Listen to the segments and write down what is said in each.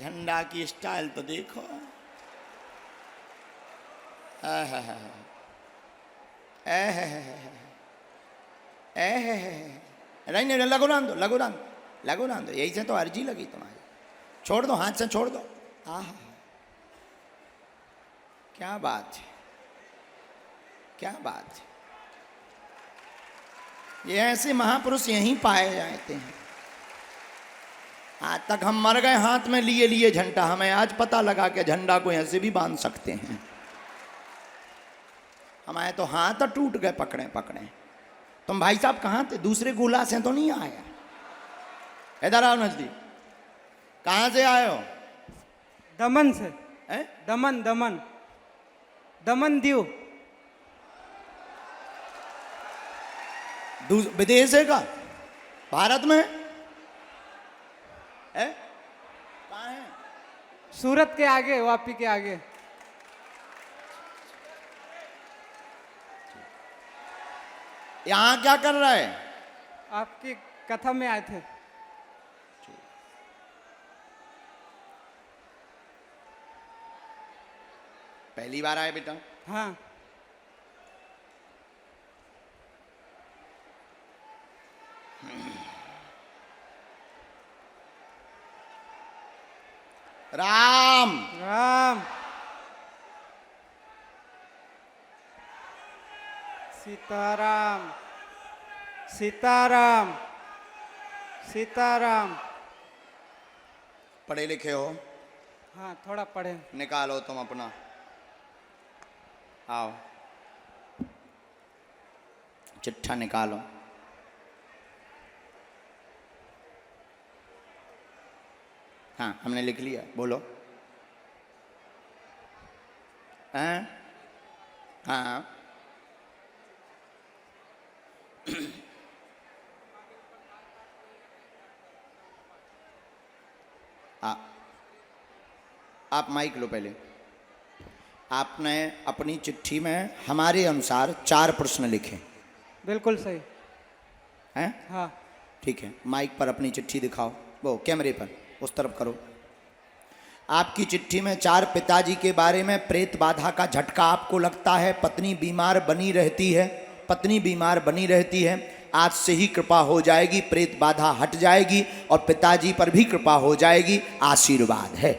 झंडा की स्टाइल तो देखो। नहीं नहीं, लगो रान दो, लगो रान दो, लगो रान दो, यही से तो अर्जी लगी तुम्हारी। छोड़ दो, हाथ से छोड़ दो। आहा, क्या बात है, क्या बात है। ये ऐसे महापुरुष यहीं पाए जाते हैं। आज तक हम मर गए हाथ में लिए लिए झंडा, हमें आज पता लगा कि झंडा को ऐसे भी बांध सकते हैं। हमारे तो हाथ टूट गए पकड़े पकड़े। तुम भाई साहब कहाँ थे? दूसरे गोला से तो नहीं आया? इधर आओ नजदीक। कहाँ से आए हो? दमन से। हैं? दमन दमन दमन दीव। विदेश है का? भारत में है? कहाँ है? सूरत के आगे, वापी के आगे। यहाँ क्या कर रहा है? आपकी कथा में आए थे। पहली बार आए बेटा? हाँ। राम राम सीताराम सीताराम सीताराम। पढ़े लिखे हो? हाँ, थोड़ा पढ़े। निकालो तुम अपना, आओ चिट्ठा निकालो। हाँ, हमने लिख लिया, बोलो। हैं? हाँ आप माइक लो पहले। आपने अपनी चिट्ठी में हमारे अनुसार 4 प्रश्न लिखे। बिल्कुल सही हैं? हाँ। ठीक है, माइक पर अपनी चिट्ठी दिखाओ, वो कैमरे पर उस तरफ करो। आपकी चिट्ठी में 4 पिताजी के बारे में प्रेत बाधा का झटका आपको लगता है, पत्नी बीमार बनी रहती है, पत्नी बीमार बनी रहती है, आज से ही कृपा हो जाएगी, प्रेत बाधा हट जाएगी और पिताजी पर भी कृपा हो जाएगी, आशीर्वाद है।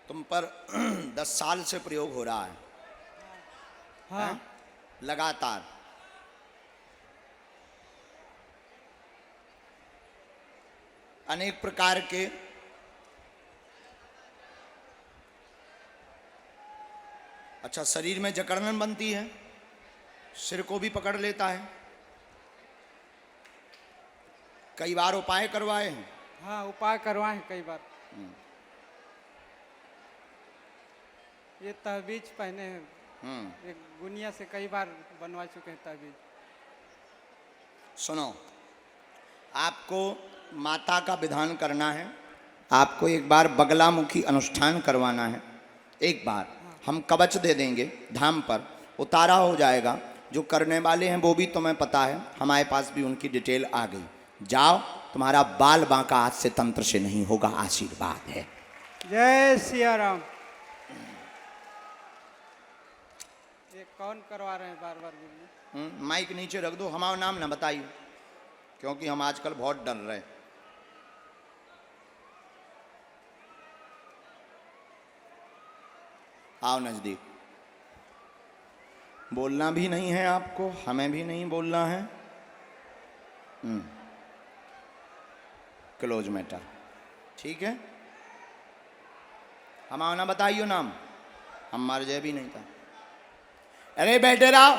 तुम पर 10 साल से प्रयोग हो रहा है। हाँ। हैं? लगातार। अनेक प्रकार के अच्छा, शरीर में जकड़न बनती है, सिर को भी पकड़ लेता है। कई बार उपाय करवाए हैं? हाँ, उपाय करवाए हैं कई बार। ये तहबीज पहने हैं, एक गुनिया से कई बार बनवा चुके हैं तहबीज। सुनो, आपको माता का विधान करना है, आपको एक बार बगलामुखी अनुष्ठान करवाना है। एक बार हम कवच दे देंगे, धाम पर उतारा हो जाएगा। जो करने वाले हैं वो भी तुम्हें पता है, हमारे पास भी उनकी डिटेल आ गई। जाओ, तुम्हारा बाल बांका आज से तंत्र से नहीं होगा, आशीर्वाद है। जय सिया राम। ये कौन करवा रहे हैं बार बार गुरु? माइक नीचे रख दो, हमारा नाम ना बताइए, क्योंकि हम आजकल बहुत डर रहे हैं। आओ नजदीक। बोलना भी नहीं है आपको, हमें भी नहीं बोलना है। क्लोज मैटर, ठीक है। हमारा ना बताइयो नाम, हम मर जाए भी नहीं था। अरे बैठे रहो,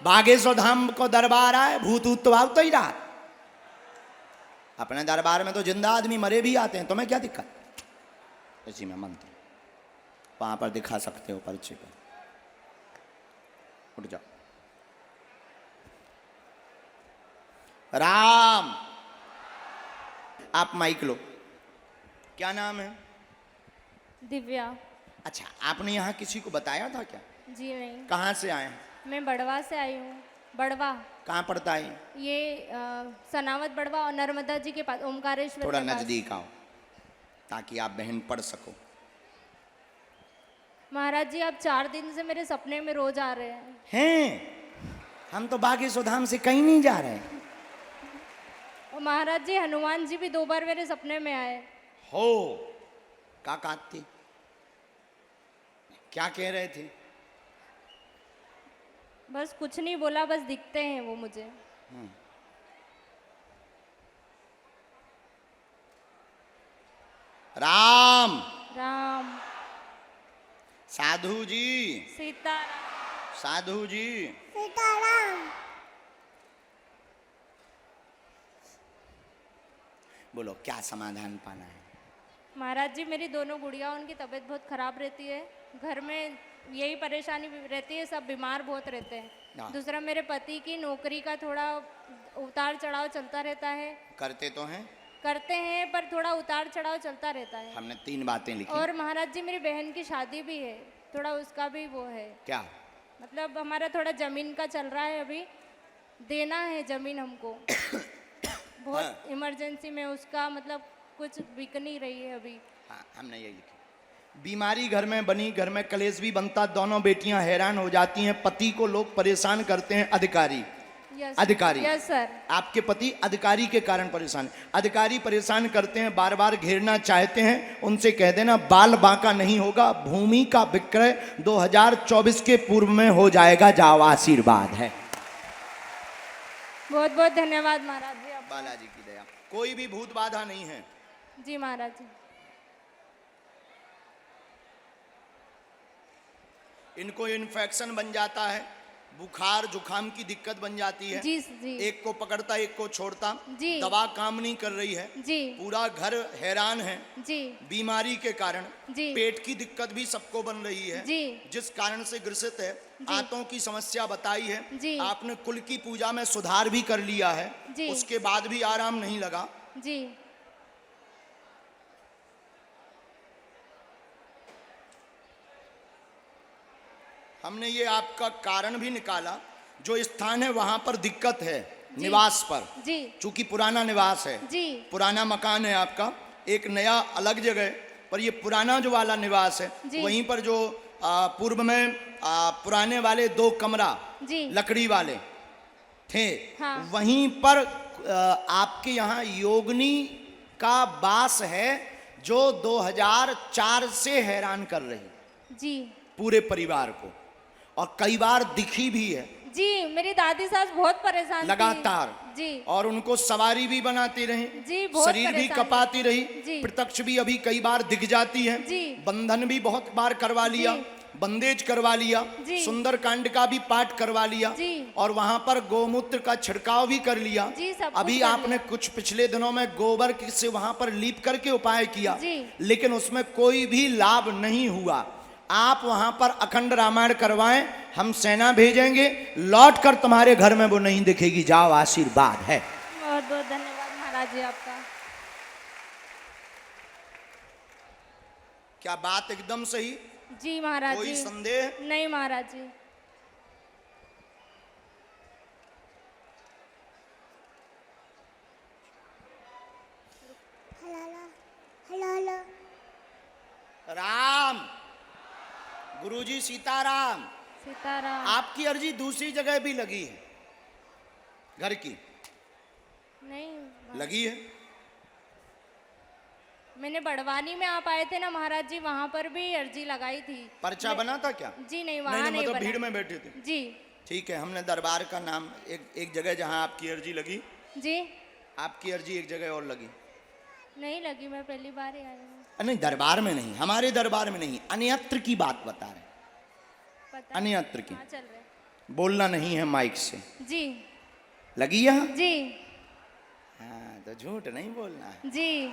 बागेश्वर धाम को दरबार आए, भूत ऊत तो भाग तो ही रहा। अपने दरबार में तो जिंदा आदमी मरे भी आते हैं, तुम्हें क्या दिक्कत? इसी में मंत्र वहां पर दिखा सकते हो, पर्चे पर। उठ जाओ। राम, आप माइक लो। क्या नाम है? दिव्या। अच्छा, आपने यहाँ किसी को बताया था क्या? जी नहीं, कहाँ से आए हैं? मैं बड़वा से आई हूँ। बड़वा कहाँ पड़ता है? ये सनावत बड़वा और नर्मदा जी के पास, ओमकारेश्वर थोड़ा के पास। नजदीक आओ ताकि आप बहन पढ़ सको। महाराज जी, आप 4 दिन से मेरे सपने में रोज आ रहे हैं। हम तो बागेश्वर धाम से कहीं नहीं जा रहे। और महाराज जी, हनुमान जी भी 2 बार मेरे सपने में आए। हो का थी? क्या कह रहे थे? बस कुछ नहीं बोला, बस दिखते हैं वो मुझे। राम राम। साधु जी, सीताराम। साधु जी, सीताराम। बोलो क्या समाधान पाना है? महाराज जी, मेरी दोनों गुड़िया, उनकी तबीयत बहुत खराब रहती है। घर में यही परेशानी रहती है, सब बीमार बहुत रहते हाँ। हैं। दूसरा, मेरे पति की नौकरी का थोड़ा उतार चढ़ाव चलता रहता है। करते तो हैं, करते हैं पर थोड़ा उतार चढ़ाव चलता रहता है। हमने 3 बातें लिखी। और महाराज जी, मेरी बहन की शादी भी है, थोड़ा उसका भी वो है। क्या? मतलब हमारा थोड़ा जमीन का चल रहा है, अभी देना है जमीन हमको। बहुत इमरजेंसी में उसका, मतलब कुछ बिक नहीं रही है अभी। हाँ, हमने यही लिखी। बीमारी घर में बनी, घर में कलेश भी बनता, दोनों बेटियां हैरान हो जाती हैं। पति को लोग परेशान करते हैं, अधिकारी। यस अधिकारी। Yes sir. आपके पति अधिकारी के कारण परेशान, अधिकारी परेशान करते हैं, बार बार घेरना चाहते हैं। उनसे कह देना बाल बांका नहीं होगा, भूमि का विक्रय 2024 के पूर्व में हो जाएगा। जाओ, आशीर्वाद है। बहुत बहुत धन्यवाद महाराज जी आपका। बालाजी की दया, कोई भी भूत बाधा नहीं है। जी महाराज जी। इनको इन्फेक्शन बन जाता है, बुखार जुखाम की दिक्कत बन जाती है। जी जी। एक को पकड़ता, एक को छोड़ता। जी। दवा काम नहीं कर रही है। जी। पूरा घर हैरान है जी। बीमारी के कारण। जी। पेट की दिक्कत भी सबको बन रही है। जी। जिस कारण से ग्रसित है। जी। आंतों की समस्या बताई है। जी। आपने कुल की पूजा में सुधार भी कर लिया है। जी। उसके बाद भी आराम नहीं लगा। जी। हमने ये आपका कारण भी निकाला। जो स्थान है वहां पर दिक्कत है, निवास पर। जी। चूंकि पुराना निवास है, जी। पुराना मकान है आपका, एक नया अलग जगह पर। ये पुराना जो वाला निवास है, जी। वहीं पर जो पूर्व में पुराने वाले 2 कमरा जी। लकड़ी वाले थे। हाँ। वहीं पर आपके यहाँ योगिनी का वास है, जो 2004 से हैरान कर रही जी। पूरे परिवार को, और कई बार दिखी भी है जी। मेरी दादी सास बहुत परेशान थी। लगातार। जी। और उनको सवारी भी बनाती रही, जी, बहुत शरीर भी परेशान कपाती रही, जी। प्रत्यक्ष भी अभी कई बार दिख जाती है। जी। बंधन भी बहुत बार करवा लिया, जी। बंदेज करवा लिया, जी। सुंदर कांड का भी पाठ करवा लिया, जी। और वहां पर गोमूत्र का छिड़काव भी कर लिया। जी, सब अभी कुछ कर आपने लिया। कुछ पिछले दिनों में गोबर से वहां पर लीप करके उपाय किया, जी। लेकिन उसमें कोई भी लाभ नहीं हुआ। आप वहां पर अखंड रामायण करवाएं, हम सेना भेजेंगे, लौट कर तुम्हारे घर में वो नहीं दिखेगी। जाओ, आशीर्वाद है। बहुत बहुत धन्यवाद महाराज जी आपका। क्या बात एकदम सही? जी महाराज कोई जी। संदेह? नहीं महाराज जी। हेलो। राम, गुरुजी सीताराम। सीताराम। आपकी अर्जी दूसरी जगह भी लगी है, घर की नहीं, लगी है। मैंने बड़वानी में आप आए थे ना महाराज जी, वहाँ पर भी अर्जी लगाई थी। पर्चा बना था क्या? जी नहीं, वहाँ नहीं मतलब बना। भीड़ में बैठे थे। जी। ठीक है, हमने दरबार का नाम एक जगह जहां आपकी अर्जी लगी, जी। आपकी अर्जी एक जगह और लगी। नहीं लगी, मैं पहली बार ही आई हूँ। नहीं, दरबार में नहीं, हमारे दरबार में नहीं, अन्यत्र की बात बता रहे, पता अन्यत्र की। कहाँ चल रहे? बोलना नहीं है माइक से। जी। लगी यहाँ? जी। हाँ, तो झूठ नहीं बोलना है। जी।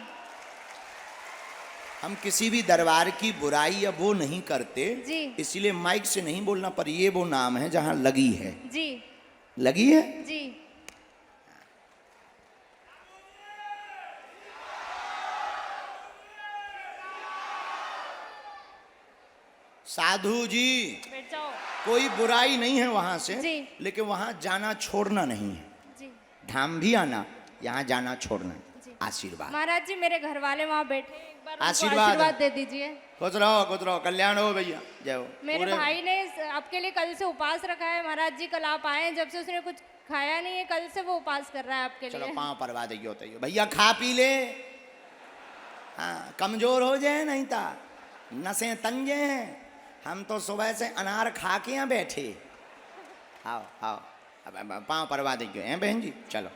हम किसी भी दरबार की बुराई या वो नहीं करते, जी। इसलिए माइक से नहीं बोलना। पर ये वो नाम है जहां लगी है। जी। लगी है। जी। साधु जी, बैठ जाओ कोई बुराई नहीं है वहां से, जी। लेकिन वहां जाना छोड़ना नहीं है। जी। धाम भी आना, यहाँ जाना छोड़ना। जी। आशीर्वाद। महाराज जी मेरे घर वाले वहाँ बैठे हैं, एक बार उनको आशीर्वाद। आशीर्वाद दे दीजिए। खुश रहो, कल्याण हो भैया, जय हो। मेरे पूरे- भाई ने आपके लिए कल से उपास रखा है महाराज जी। कल आप आए हैं, जब से उसने कुछ खाया नहीं है, कल से वो उपास कर रहा है आपके चलो लिए। पाँव परवा देगी होता है भैया, खा पी ले। हाँ, कमजोर हो जाए नहीं था, नसें तंजे हैं। हम तो सुबह से अनार खा के यहाँ बैठे। आओ आओ, अब पाँव परवा देगी हैं बहन जी, चलो।